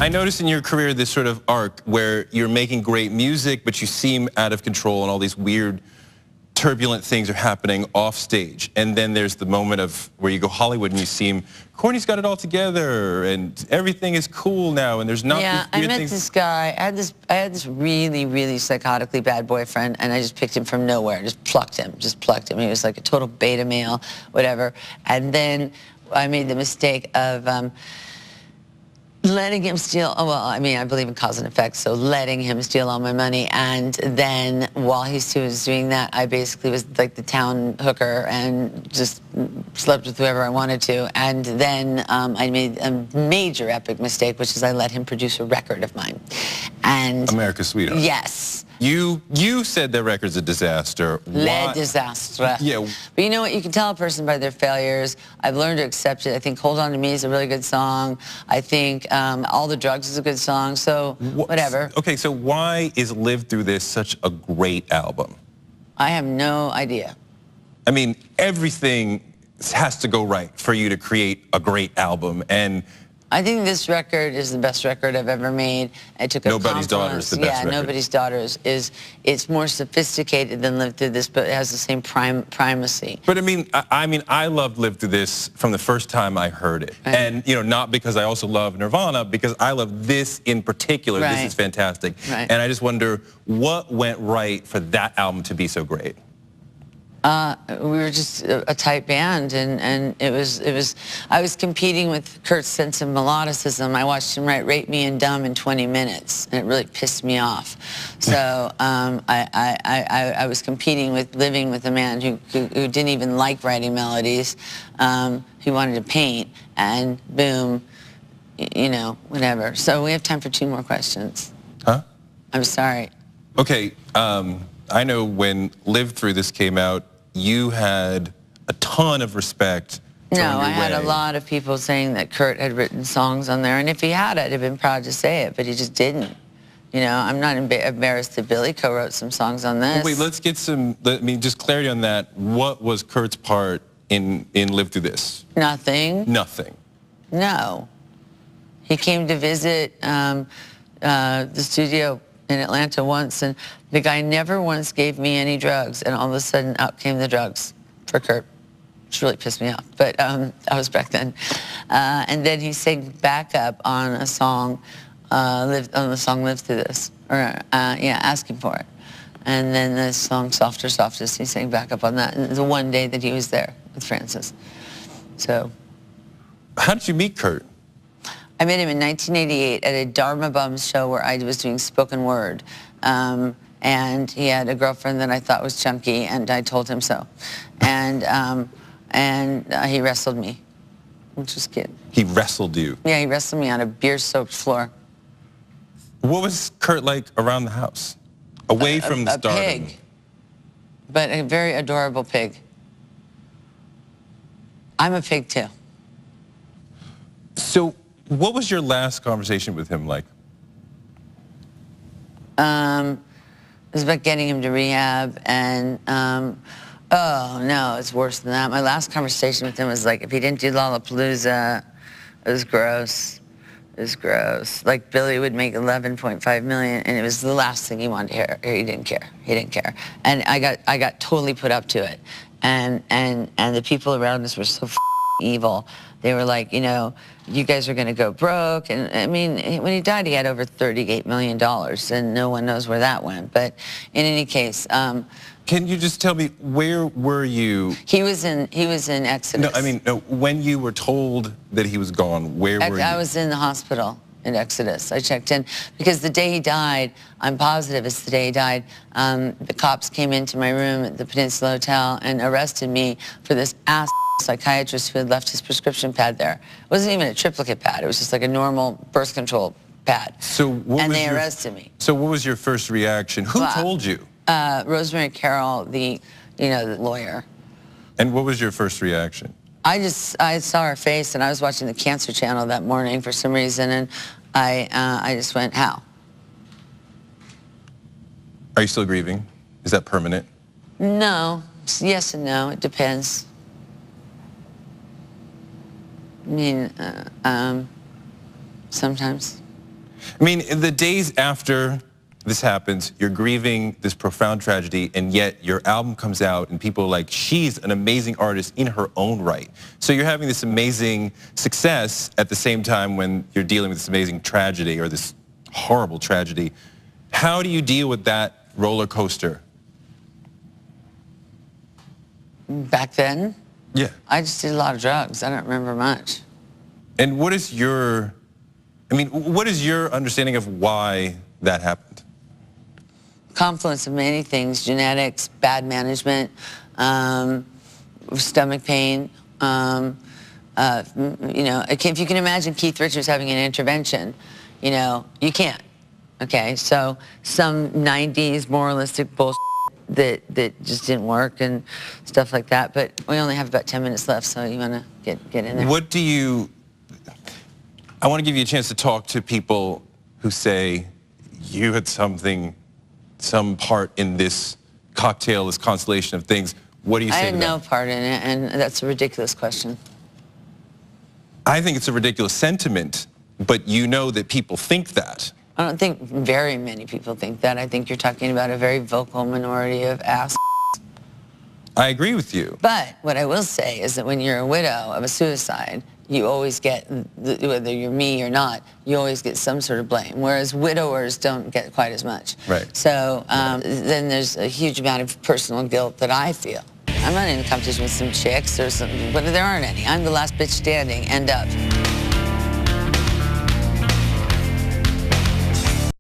I noticed in your career this sort of arc where you're making great music, but you seem out of control and all these weird, turbulent things are happening off stage. And then there's the moment of where you go Hollywood and you seem, Courtney's got it all together and everything is cool now and there's not Yeah, these I weird met things. this guy. I had this really, really psychotically bad boyfriend, and I just picked him from nowhere, just plucked him. He was like a total beta male, whatever. And then I made the mistake of letting him steal, well, I mean, I believe in cause and effect, so letting him steal all my money. And then while he was doing that, I basically was like the town hooker and just slept with whoever I wanted to. And then I made a major epic mistake, which is I let him produce a record of mine. And America's Sweetheart. Yes. You said that record's a disaster. Le disaster. Yeah. But you know what? You can tell a person by their failures. I've learned to accept it. I think Hold On to Me is a really good song. I think All the Drugs is a good song. So whatever. Okay, so why is Live Through This such a great album? I have no idea. I mean, everything has to go right for you to create a great album. And I think this record is the best record I've ever made. I took a Nobody's Daughter is the best record. Yeah, Nobody's Daughter is it's more sophisticated than Live Through This, but it has the same primacy. But I mean, I loved Live Through This from the first time I heard it. Right. And, you know, not because I also love Nirvana, because I love this in particular. Right. This is fantastic. Right. And I just wonder what went right for that album to be so great. We were just a tight band, and it was. I was competing with Kurt's sense of melodicism. I watched him write "Rate Me" and "Dumb" in 20 minutes, and it really pissed me off. So I was competing with living with a man who didn't even like writing melodies, who wanted to paint, and boom, you know, whatever. So we have time for 2 more questions. Huh? I'm sorry. Okay, I know when Live Through This came out, you had a ton of respect. No, I had a lot of people saying that Kurt had written songs on there, and if he had, I'd have been proud to say it, but he just didn't. You know, I'm not embarrassed that Billy co-wrote some songs on this. Well, wait, let's get some, I mean, just clarity on that. What was Kurt's part in Live Through This? Nothing. Nothing. No. He came to visit the studio in Atlanta once, and the guy never once gave me any drugs, and all of a sudden out came the drugs for Kurt, which really pissed me off, but I was back then. And then he sang backup on a song, Live Through This, or yeah, asking for it. And then the song Softer, Softest, he sang backup on that, and the one day that he was there with Francis. So. How did you meet Kurt? I met him in 1988 at a Dharma Bums show where I was doing spoken word. And he had a girlfriend that I thought was chunky, and I told him so. And he wrestled me, which was cute. He wrestled you? Yeah, he wrestled me on a beer-soaked floor. What was Kurt like around the house? Away from the stardom? A pig, but a very adorable pig. I'm a pig, too. So what was your last conversation with him like? It was about getting him to rehab, and oh no, it's worse than that. My last conversation with him was like, if he didn't do Lollapalooza, it was gross. It was gross. Like Billy would make 11.5 million, and it was the last thing he wanted to hear. He didn't care. He didn't care, and I got totally put up to it, and the people around us were so evil. They were like, you know, you guys are going to go broke. And I mean, when he died, he had over $38 million, and no one knows where that went. But in any case, can you just tell me, where were you? He was in Exodus. No, I mean, no, when you were told that he was gone, where were you? I was in the hospital in Exodus. I checked in because the day he died, I'm positive it's the day he died, the cops came into my room at the Peninsula Hotel and arrested me for this psychiatrist who had left his prescription pad there. It wasn't even a triplicate pad. It was just like a normal birth control pad. So what they arrested me. So what was your first reaction? Who told you? Rosemary Carroll, the lawyer. And what was your first reaction? I saw her face, and I was watching the Cancer Channel that morning for some reason, and I just went, how? Are you still grieving? Is that permanent? No. Yes and no. It depends. I mean, sometimes. I mean, in the days after this happens, you're grieving this profound tragedy, and yet your album comes out and people are like, she's an amazing artist in her own right. So you're having this amazing success at the same time when you're dealing with this amazing tragedy or this horrible tragedy. How do you deal with that roller coaster? Back then? Yeah. I just did a lot of drugs. I don't remember much. And what is your understanding of why that happened? Confluence of many things: genetics, bad management, stomach pain. You know, if you can imagine Keith Richards having an intervention, you know, you can't. Okay, so some 90s moralistic bullshit that just didn't work and stuff like that. But we only have about 10 minutes left, so you want to get in there. What do you? I want to give you a chance to talk to people who say you had some part in this cocktail, this constellation of things. What do you say? I had no part in it, and that's a ridiculous question. I think it's a ridiculous sentiment, but you know that people think that. I don't think very many people think that. I think you're talking about a very vocal minority of ass. I agree with you. But what I will say is that when you're a widow of a suicide, you always get, whether you're me or not, you always get some sort of blame, whereas widowers don't get quite as much. Right. So then there's a huge amount of personal guilt that I feel. I'm not in a competition with some chicks or something, but there aren't any. I'm the last bitch standing, end of.